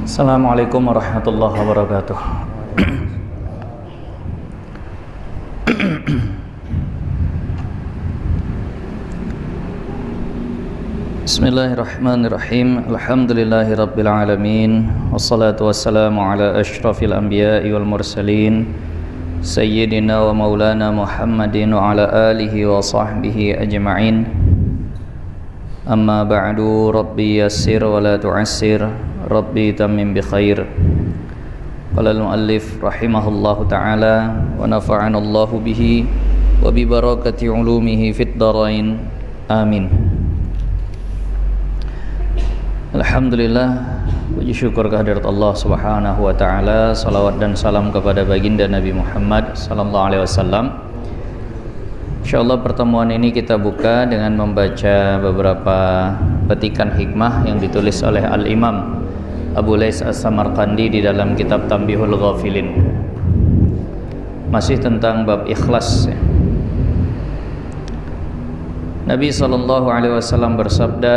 Assalamualaikum warahmatullahi wabarakatuh. Bismillahirrahmanirrahim. Alhamdulillahi rabbil alamin. Wassalatu wassalamu ala asyrafil anbiya'i wal mursalin Sayyidina wa maulana Muhammadin wa ala alihi wa sahbihi ajma'in. Amma ba'du, Rabbi yassir wa la tu'assir, Rabbi tamim bi khair. Qala al-muallif rahimahullahu ta'ala wa nafa'ana Allahu bihi wa bi barakati ulumihi fid dharain. Amin. Alhamdulillah, puji syukur kehadirat Allah Subhanahu wa taala, salawat dan salam kepada baginda Nabi Muhammad sallallahu alaihi wasallam. Insyaallah pertemuan ini kita buka dengan membaca beberapa petikan hikmah yang ditulis oleh Al-Imam Abu Lais As-Samarqandi di dalam kitab Tanbihul Ghafilin. Masih tentang bab ikhlas. Nabi sallallahu alaihi wasallam bersabda,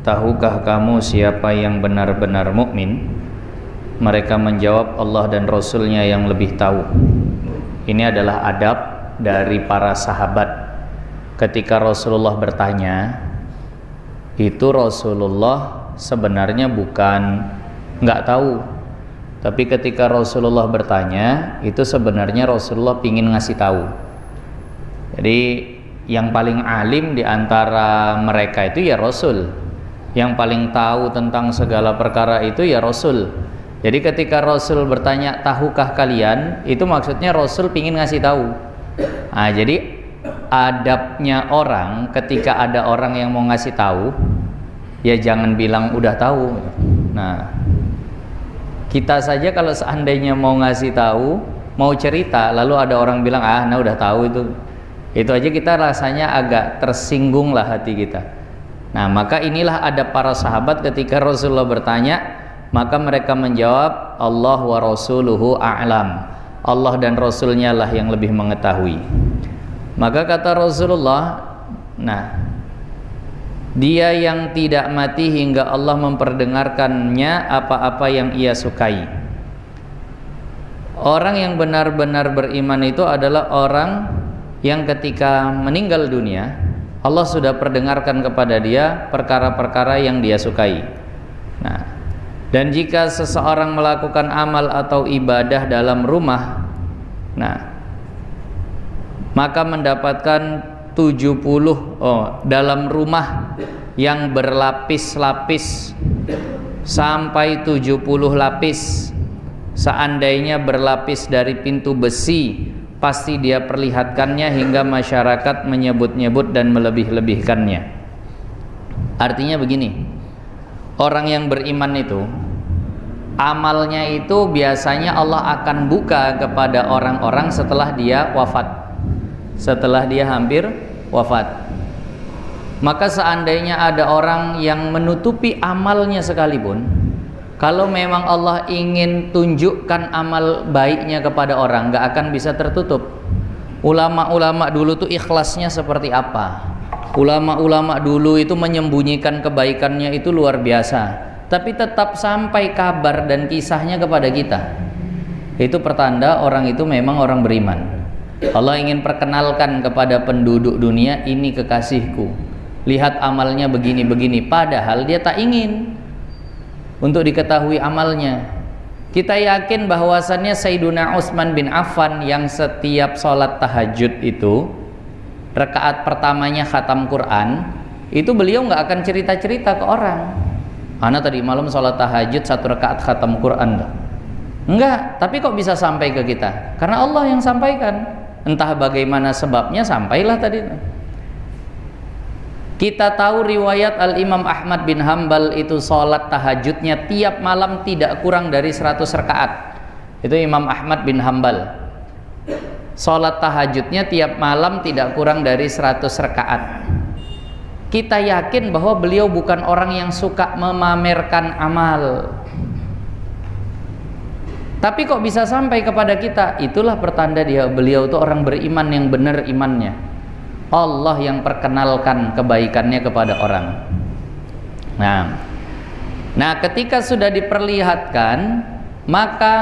"Tahukah kamu siapa yang benar-benar mukmin?" Mereka menjawab, "Allah dan Rasulnya yang lebih tahu." Ini adalah adab dari para sahabat. Ketika Rasulullah bertanya, itu Rasulullah sebenarnya bukan nggak tahu, tapi ketika Rasulullah bertanya, itu sebenarnya Rasulullah ingin ngasih tahu. Jadi yang paling alim di antara mereka itu ya Rasul. Yang paling tahu tentang segala perkara itu ya Rasul. Jadi ketika Rasul bertanya, "Tahukah kalian?" Itu maksudnya Rasul ingin ngasih tahu. Nah, jadi adabnya orang ketika ada orang yang mau ngasih tahu, ya jangan bilang udah tahu. Nah, kita saja kalau seandainya mau ngasih tahu, mau cerita, lalu ada orang bilang, "Nah udah tahu itu aja kita rasanya agak tersinggung lah hati kita." Nah, maka inilah adab para sahabat ketika Rasulullah bertanya, maka mereka menjawab, "Allah wa rasuluhu a'lam." Allah dan Rasulnya lah yang lebih mengetahui. Maka kata Rasulullah, dia yang tidak mati hingga Allah memperdengarkannya apa-apa yang ia sukai. Orang yang benar-benar beriman itu adalah orang yang ketika meninggal dunia, Allah sudah perdengarkan kepada dia perkara-perkara yang dia sukai. Nah, dan jika seseorang melakukan amal atau ibadah dalam rumah, maka mendapatkan 70 dalam rumah yang berlapis-lapis sampai 70 lapis. Seandainya berlapis dari pintu besi, pasti dia perlihatkannya hingga masyarakat menyebut-nyebut dan melebih-lebihkannya. Artinya begini, orang yang beriman itu amalnya itu biasanya Allah akan buka kepada orang-orang setelah dia wafat, setelah dia hampir wafat. Maka seandainya ada orang yang menutupi amalnya sekalipun, kalau memang Allah ingin tunjukkan amal baiknya kepada orang, gak akan bisa tertutup. Ulama-ulama dulu tuh ikhlasnya seperti apa? Ulama-ulama dulu itu menyembunyikan kebaikannya itu luar biasa, tapi tetap sampai kabar dan kisahnya kepada kita. Itu pertanda orang itu memang orang beriman. Allah ingin perkenalkan kepada penduduk dunia, ini kekasihku, lihat amalnya begini-begini, padahal dia tak ingin untuk diketahui amalnya. Kita yakin bahwasannya Sayyiduna Utsman bin Affan yang setiap sholat tahajud itu rakaat pertamanya khatam Quran, itu beliau nggak akan cerita-cerita ke orang, "Ana tadi malam sholat tahajud 1 rakaat khatam Quran." Enggak, tapi kok bisa sampai ke kita? Karena Allah yang sampaikan. Entah bagaimana sebabnya, sampailah tadi. Kita tahu riwayat Al-Imam Ahmad bin Hanbal itu sholat tahajudnya tiap malam tidak kurang dari 100 rakaat. Itu Imam Ahmad bin Hanbal. Sholat tahajudnya tiap malam tidak kurang dari 100 rakaat. Kita yakin bahwa beliau bukan orang yang suka memamerkan amal. Tapi kok bisa sampai kepada kita? Itulah pertanda beliau itu orang beriman yang benar imannya. Allah yang perkenalkan kebaikannya kepada orang. Nah, Nah, ketika sudah diperlihatkan, maka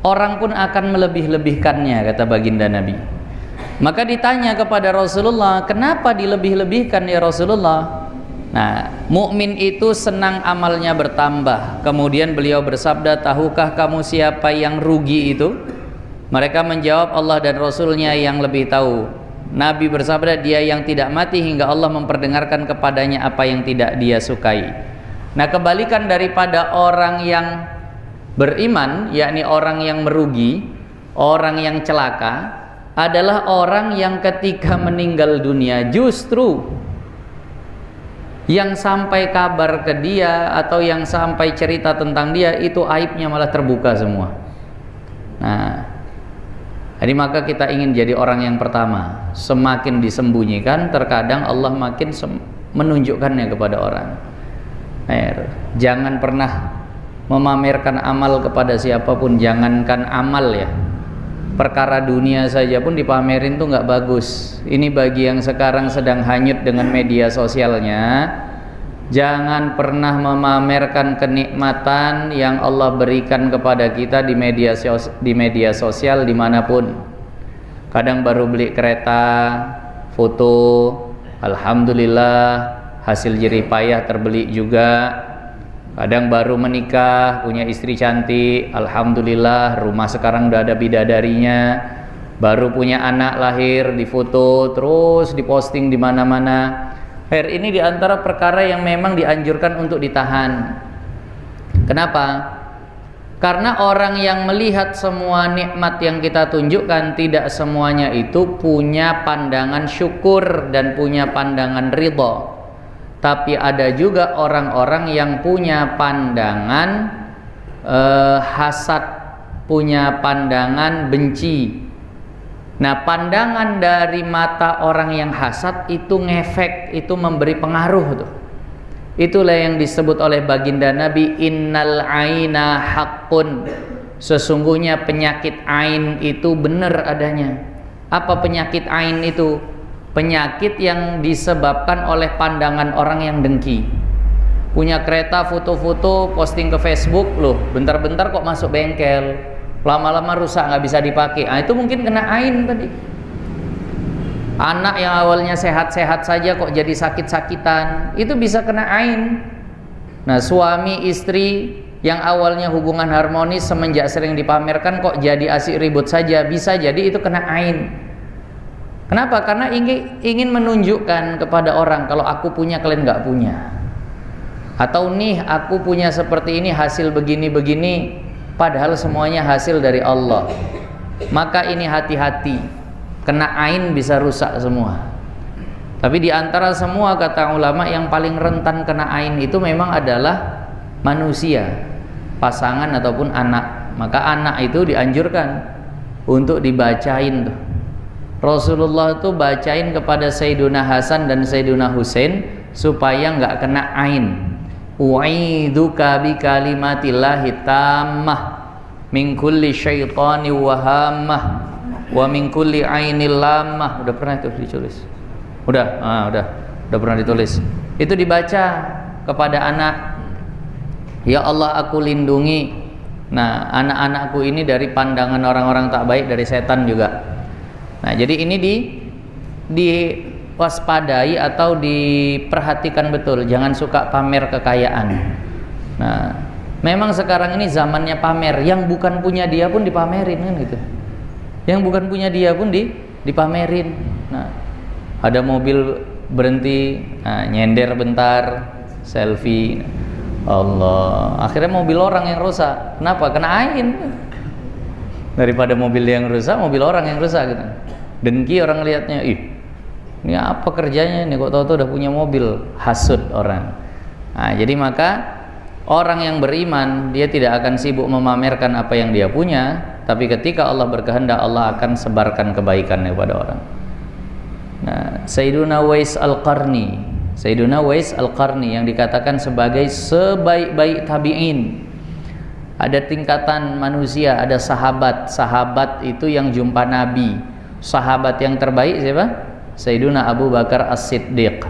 orang pun akan melebih-lebihkannya, kata baginda Nabi. Maka ditanya kepada Rasulullah, kenapa dilebih-lebihkan ya Rasulullah? Nah, mukmin itu senang amalnya bertambah. Kemudian beliau bersabda, tahukah kamu siapa yang rugi itu? Mereka menjawab, Allah dan Rasulnya yang lebih tahu. Nabi bersabda, dia yang tidak mati hingga Allah memperdengarkan kepadanya apa yang tidak dia sukai. Nah, kebalikan daripada orang yang beriman, yakni orang yang merugi, orang yang celaka, adalah orang yang ketika meninggal dunia justru yang sampai kabar ke dia atau yang sampai cerita tentang dia itu aibnya malah terbuka semua. Nah, jadi maka kita ingin jadi orang yang pertama. Semakin disembunyikan, terkadang Allah makin menunjukkannya kepada orang. Jangan pernah memamerkan amal kepada siapapun, jangankan amal ya, perkara dunia saja pun dipamerin tuh nggak bagus. Ini bagi yang sekarang sedang hanyut dengan media sosialnya, jangan pernah memamerkan kenikmatan yang Allah berikan kepada kita di media sosial dimanapun. Kadang baru beli kereta, foto, alhamdulillah hasil jerih payah terbeli juga. Kadang baru menikah, punya istri cantik, alhamdulillah rumah sekarang udah ada bidadarinya. Baru punya anak lahir, difoto, terus diposting di mana-mana. Ini diantara perkara yang memang dianjurkan untuk ditahan. Kenapa? Karena orang yang melihat semua nikmat yang kita tunjukkan, tidak semuanya itu punya pandangan syukur dan punya pandangan ridha. Tapi ada juga orang-orang yang punya pandangan hasad, punya pandangan benci. Nah, pandangan dari mata orang yang hasad itu ngefek, itu memberi pengaruh tuh. Itulah yang disebut oleh baginda Nabi, innal aina haqqun. Sesungguhnya penyakit ain itu benar adanya. Apa penyakit ain itu? Penyakit yang disebabkan oleh pandangan orang yang dengki. Punya kereta, foto-foto, posting ke Facebook, loh bentar-bentar kok masuk bengkel, lama-lama rusak, nggak bisa dipakai. Itu mungkin kena ain tadi. Anak yang awalnya sehat-sehat saja kok jadi sakit-sakitan, itu bisa kena ain. Nah, suami istri yang awalnya hubungan harmonis semenjak sering dipamerkan kok jadi asik ribut saja, bisa jadi itu kena ain. Kenapa? Karena ingin menunjukkan kepada orang kalau aku punya kalian nggak punya. Atau nih aku punya seperti ini, hasil begini-begini, padahal semuanya hasil dari Allah. Maka ini hati-hati, kena ain bisa rusak semua. Tapi di antara semua kata ulama yang paling rentan kena ain itu memang adalah manusia, pasangan ataupun anak. Maka anak itu dianjurkan untuk dibacain tuh. Rasulullah itu bacain kepada Sayyiduna Hasan dan Sayyiduna Husain supaya nggak kena ain. U'iduka bi kalimatillahi tammah min kulli syaitani wahamah wa min kulli ainil lamah. Udah pernah itu ditulis? Udah pernah ditulis. Itu dibaca kepada anak. Ya Allah, aku lindungi anak-anakku ini dari pandangan orang-orang tak baik, dari setan juga. Nah, jadi ini diwaspadai atau diperhatikan betul, jangan suka pamer kekayaan. Nah, memang sekarang ini zamannya pamer, yang bukan punya dia pun dipamerin kan gitu. Yang bukan punya dia pun dipamerin. Nah, ada mobil berhenti, nyender bentar, selfie. Allah, akhirnya mobil orang yang rusak. Kenapa? Kena ain. Daripada mobil yang rusak, mobil orang yang rusak gitu. Dengki orang lihatnya, ini apa kerjanya nih, kok tahu-tahu udah punya mobil, hasud orang. Nah, jadi maka orang yang beriman dia tidak akan sibuk memamerkan apa yang dia punya, tapi ketika Allah berkehendak, Allah akan sebarkan kebaikan kepada orang. Nah, Sayyiduna Wais Al-Qarni yang dikatakan sebagai sebaik-baik tabi'in. Ada tingkatan manusia, ada sahabat. Sahabat itu yang jumpa Nabi. Sahabat yang terbaik siapa? Sayyiduna Abu Bakar As-Siddiq.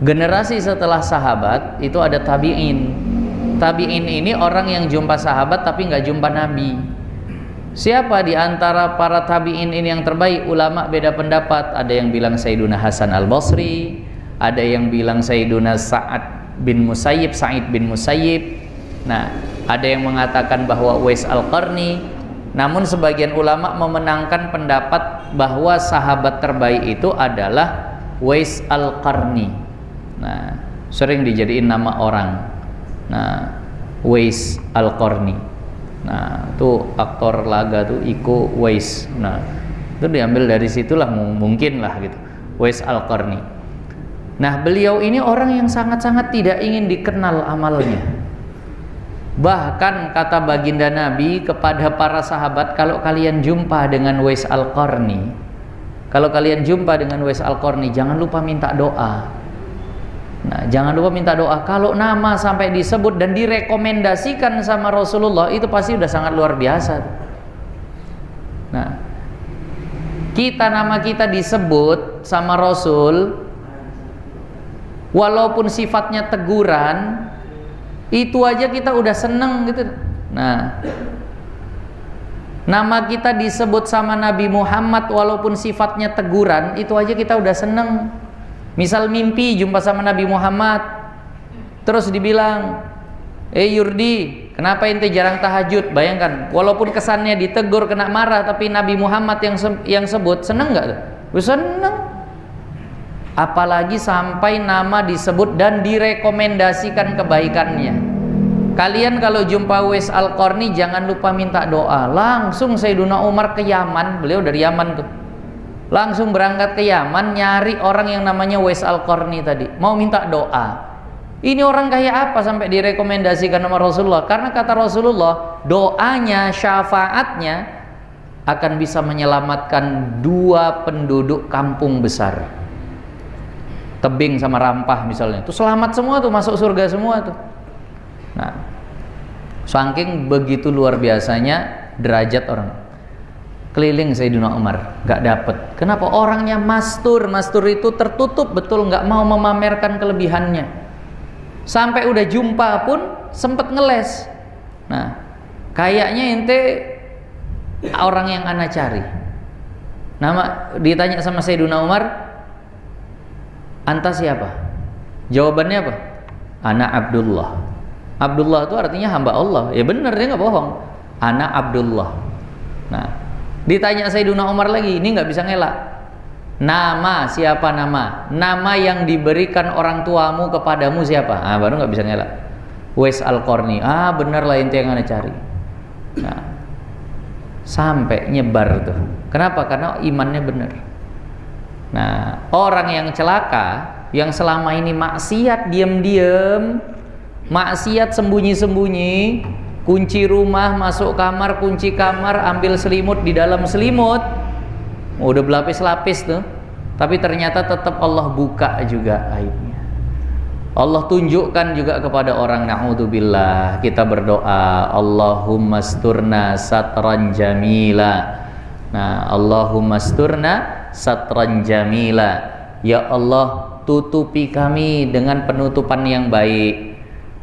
Generasi setelah sahabat itu ada tabi'in. Tabi'in ini orang yang jumpa sahabat tapi nggak jumpa Nabi. Siapa di antara para tabi'in ini yang terbaik? Ulama beda pendapat. Ada yang bilang Sayyiduna Hasan al-Basri, ada yang bilang Sayyiduna Sa'id bin Musayyib. Nah, ada yang mengatakan bahwa Uwais al-Qarni. Namun sebagian ulama memenangkan pendapat bahwa sahabat terbaik itu adalah Uwais al-Qarni. Nah, sering dijadiin nama orang. Nah, Uwais al-Qarni. Nah, itu aktor laga tuh Iko Uwais. Nah, itu diambil dari situlah mungkin lah gitu. Uwais al-Qarni. Nah, beliau ini orang yang sangat-sangat tidak ingin dikenal amalnya. Bahkan kata baginda Nabi kepada para sahabat, kalau kalian jumpa dengan Uwais al-Qarni, jangan lupa minta doa. Nah, jangan lupa minta doa. Kalau nama sampai disebut dan direkomendasikan sama Rasulullah, itu pasti udah sangat luar biasa. Nah, nama kita disebut sama Rasul, walaupun sifatnya teguran, itu aja kita udah seneng gitu. Nah, nama kita disebut sama Nabi Muhammad walaupun sifatnya teguran, itu aja kita udah seneng. Misal mimpi jumpa sama Nabi Muhammad, terus dibilang, Yurdi, kenapa ente jarang tahajud? Bayangkan, walaupun kesannya ditegur, kena marah, tapi Nabi Muhammad yang sebut, seneng nggak tuh? Seneng. Apalagi sampai nama disebut dan direkomendasikan kebaikannya. Kalian kalau jumpa Uwais al-Qarni jangan lupa minta doa. Langsung Sayyiduna Umar ke Yaman, beliau dari Yaman tuh. Langsung berangkat ke Yaman nyari orang yang namanya Uwais al-Qarni tadi, mau minta doa. Ini orang kayak apa sampai direkomendasikan sama Rasulullah? Karena kata Rasulullah, doanya, syafaatnya akan bisa menyelamatkan 2 penduduk kampung besar. Tebing sama Rampah misalnya, itu selamat semua tuh, masuk surga semua tuh. Nah, saking begitu luar biasanya derajat orang. Keliling Sayyidina Umar, nggak dapet. Kenapa? Orangnya mastur itu tertutup betul, nggak mau memamerkan kelebihannya. Sampai udah jumpa pun sempet ngeles. Nah, kayaknya ente orang yang ana cari. Nama ditanya sama Sayyidina Umar, anta siapa? Jawabannya apa? Ana Abdullah. Abdullah itu artinya hamba Allah. Ya benar, dia nggak bohong. Ana Abdullah. Nah, ditanya Sayyidina Umar lagi, ini nggak bisa ngelak. Nama, siapa nama? Nama yang diberikan orang tuamu kepadamu siapa? Baru nggak bisa ngelak. Uwais al-Qarni. Benar lah ente yang ana cari. Nah, sampai nyebar tuh. Kenapa? Karena imannya benar. Nah, orang yang celaka, yang selama ini maksiat diam-diam, maksiat sembunyi-sembunyi, kunci rumah, masuk kamar, kunci kamar, ambil selimut di dalam selimut, udah berlapis-lapis tuh, tapi ternyata tetap Allah buka juga aibnya. Allah tunjukkan juga kepada orang. Na'udzubillah, kita berdoa, Allahumma asturna satran jamila. Nah, Allahumma asturna satran jamila. Ya Allah, tutupi kami dengan penutupan yang baik.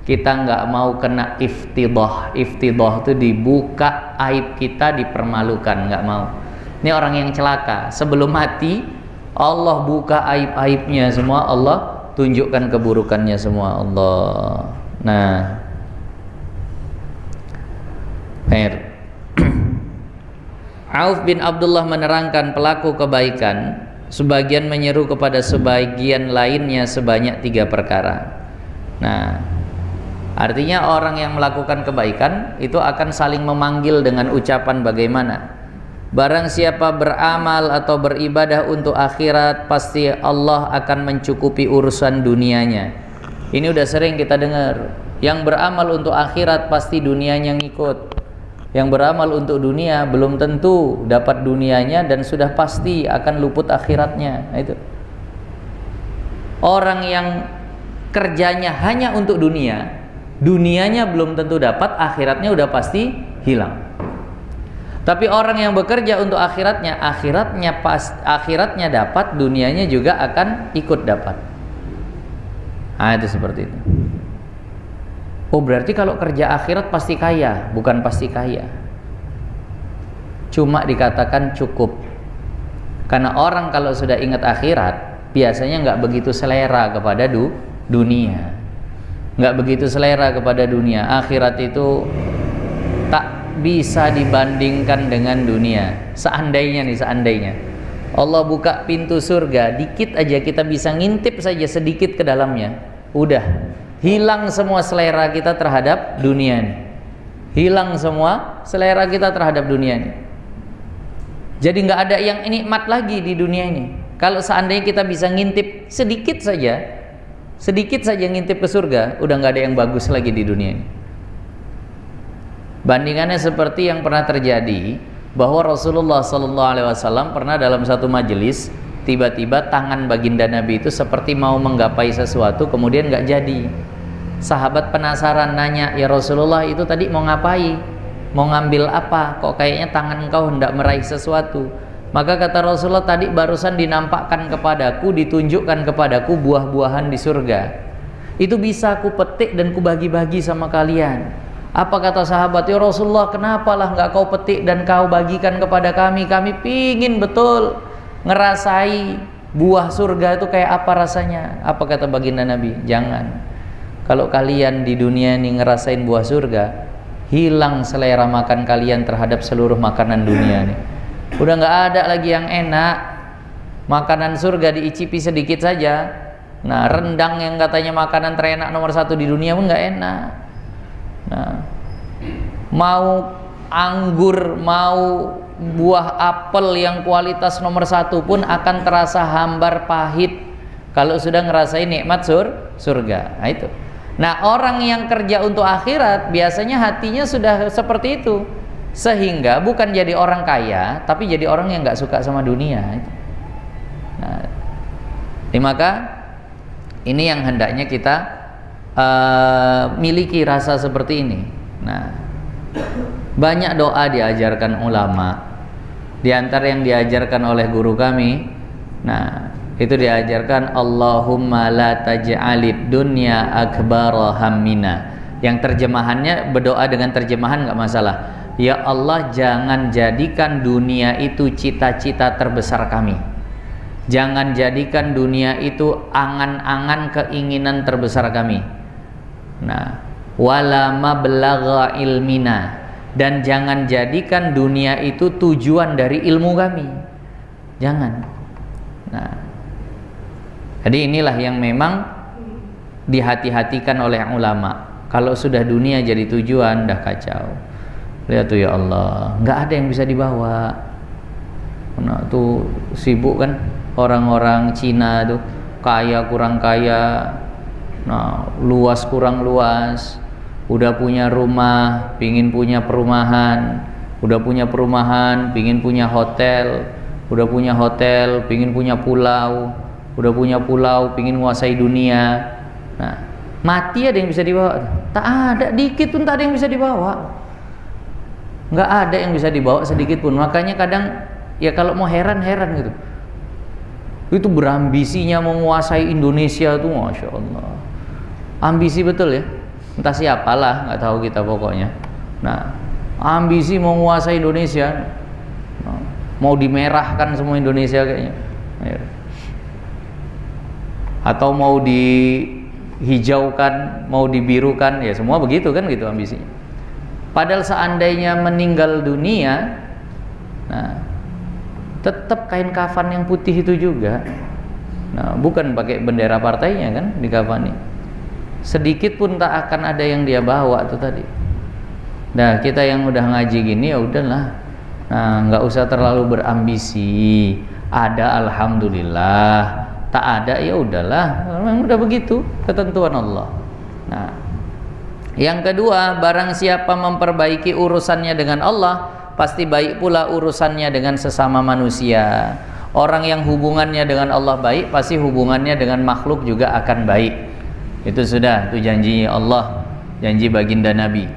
Kita nggak mau kena iftidah. Iftidah itu dibuka aib kita, dipermalukan, nggak mau. Ini orang yang celaka. Sebelum mati, Allah buka aib-aibnya semua, Allah tunjukkan keburukannya semua, Allah. Nah, Auf bin Abdullah menerangkan pelaku kebaikan sebagian menyeru kepada sebagian lainnya sebanyak 3 perkara. Nah, artinya orang yang melakukan kebaikan itu akan saling memanggil dengan ucapan bagaimana? Barang siapa beramal atau beribadah untuk akhirat, pasti Allah akan mencukupi urusan dunianya. Ini udah sering kita dengar. Yang beramal untuk akhirat pasti dunianya ngikut. Yang beramal untuk dunia belum tentu dapat dunianya dan sudah pasti akan luput akhiratnya. Nah, itu. Orang yang kerjanya hanya untuk dunia, dunianya belum tentu dapat, akhiratnya udah pasti hilang. Tapi orang yang bekerja untuk akhiratnya, akhiratnya dapat, dunianya juga akan ikut dapat. Nah, itu seperti itu. Oh, berarti kalau kerja akhirat pasti kaya? Bukan pasti kaya, cuma dikatakan cukup. Karena orang kalau sudah ingat akhirat biasanya nggak begitu selera kepada dunia, nggak begitu selera kepada dunia. Akhirat itu tak bisa dibandingkan dengan dunia. Seandainya Allah buka pintu surga, dikit aja kita bisa ngintip saja sedikit ke dalamnya, udah hilang semua selera kita terhadap dunia ini. Hilang semua selera kita terhadap dunia ini. Jadi nggak ada yang nikmat lagi di dunia ini. Kalau seandainya kita bisa ngintip sedikit saja ngintip ke surga, udah nggak ada yang bagus lagi di dunia ini. Bandingannya seperti yang pernah terjadi, bahwa Rasulullah SAW pernah dalam satu majelis, tiba-tiba tangan baginda Nabi itu seperti mau menggapai sesuatu, kemudian nggak jadi. Sahabat penasaran nanya, ya Rasulullah, itu tadi mau ngapain? Mau ngambil apa? Kok kayaknya tangan engkau hendak meraih sesuatu? Maka kata Rasulullah, tadi barusan dinampakkan kepadaku, ditunjukkan kepadaku buah-buahan di surga. Itu bisa aku petik dan ku bagi-bagi sama kalian. Apa kata sahabat? Ya Rasulullah, kenapalah nggak kau petik dan kau bagikan kepada kami? Kami pingin betul ngerasai buah surga itu kayak apa rasanya. Apa kata baginda Nabi? Jangan. Kalau kalian di dunia ini ngerasain buah surga, hilang selera makan kalian terhadap seluruh makanan dunia nih. Udah nggak ada lagi yang enak. Makanan surga diicipi sedikit saja. Nah, rendang yang katanya makanan terenak nomor 1 di dunia pun nggak enak. Nah, mau anggur, mau buah apel yang kualitas nomor 1 pun akan terasa hambar pahit kalau sudah ngerasain nikmat surga. Nah, itu. Nah, orang yang kerja untuk akhirat biasanya hatinya sudah seperti itu, sehingga bukan jadi orang kaya, tapi jadi orang yang nggak suka sama dunia. Nah, maka ini yang hendaknya kita miliki rasa seperti ini. Nah, banyak doa diajarkan ulama. Di antara yang diajarkan oleh guru kami, nah, itu diajarkan Allahumma la taj'alid dunya akbara hammina. Yang terjemahannya berdoa dengan terjemahan nggak masalah. Ya Allah, jangan jadikan dunia itu cita-cita terbesar kami. Jangan jadikan dunia itu angan-angan keinginan terbesar kami. Nah, wala mablagha ilmina, dan jangan jadikan dunia itu tujuan dari ilmu kami. Jangan. Nah, jadi inilah yang memang dihati-hatikan oleh ulama. Kalau sudah dunia jadi tujuan, dah kacau. Lihat tuh, ya Allah, nggak ada yang bisa dibawa. Nah, tuh sibuk kan orang-orang Cina tuh, kaya kurang kaya, nah luas kurang luas. Udah punya rumah, pingin punya perumahan. Udah punya perumahan, pingin punya hotel. Udah punya hotel, pingin punya pulau. Udah punya pulau, pingin menguasai dunia. Nah, mati ada yang bisa dibawa? Tak ada, dikit pun tak ada yang bisa dibawa. Nggak ada yang bisa dibawa sedikit pun. Makanya kadang ya kalau mau heran gitu. Itu berambisinya menguasai Indonesia tuh, masya Allah. Ambisi betul ya. Entah siapalah, nggak tahu kita pokoknya. Nah, ambisi mau menguasai Indonesia, nah, mau dimerahkan semua Indonesia kayaknya. Atau mau dihijaukan, mau dibirukan, ya semua begitu kan, gitu ambisinya. Padahal seandainya meninggal dunia, nah tetap kain kafan yang putih itu juga. Nah, bukan pakai bendera partainya kan dikafani. Sedikit pun tak akan ada yang dia bawa tuh tadi. Nah, kita yang udah ngaji gini ya udahlah. Nah, nggak usah terlalu berambisi. Ada alhamdulillah, tak ada ya udahlah. Memang udah begitu ketentuan Allah. Nah, yang kedua, barang siapa memperbaiki urusannya dengan Allah, pasti baik pula urusannya dengan sesama manusia. Orang yang hubungannya dengan Allah baik, pasti hubungannya dengan makhluk juga akan baik. Itu sudah, itu janji Allah, janji baginda Nabi.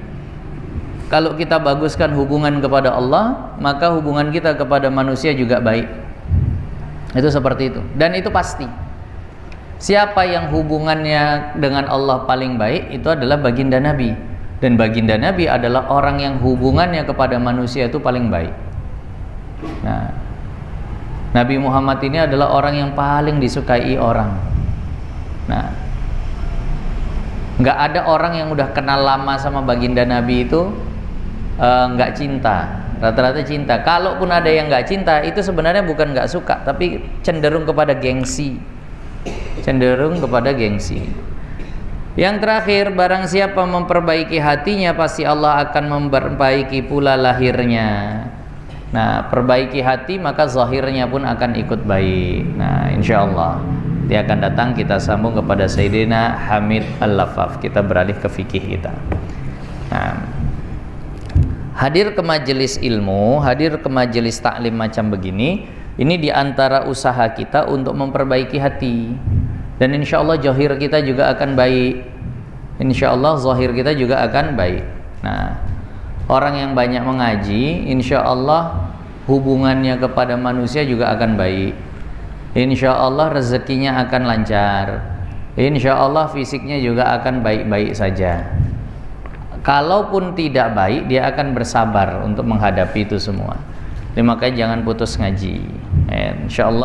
Kalau kita baguskan hubungan kepada Allah, maka hubungan kita kepada manusia juga baik. Itu seperti itu, dan itu pasti. Siapa yang hubungannya dengan Allah paling baik, itu adalah baginda Nabi. Dan baginda Nabi adalah orang yang hubungannya kepada manusia itu paling baik. Nah, Nabi Muhammad ini adalah orang yang paling disukai orang. Nah, nggak ada orang yang udah kenal lama sama baginda Nabi itu nggak cinta. Rata-rata cinta. Kalaupun ada yang nggak cinta, itu sebenarnya bukan nggak suka, tapi cenderung kepada gengsi. Cenderung kepada gengsi. Yang terakhir, barang siapa memperbaiki hatinya, pasti Allah akan memperbaiki pula lahirnya. Nah, perbaiki hati, maka zahirnya pun akan ikut baik. Nah, insya Allah dia akan datang, kita sambung kepada Sayyidina Hamid Al-Lafaf. Kita beralih ke fikih kita. Nah, hadir ke majelis ilmu, hadir ke majelis taklim macam begini, ini diantara usaha kita untuk memperbaiki hati. Dan insya Allah zahir kita juga akan baik. Insya Allah zahir kita juga akan baik. Nah, orang yang banyak mengaji, insya Allah hubungannya kepada manusia juga akan baik. Insya Allah rezekinya akan lancar. Insya Allah fisiknya juga akan baik-baik saja. Kalaupun tidak baik, dia akan bersabar untuk menghadapi itu semua. Jadi makanya jangan putus ngaji. Insya Allah.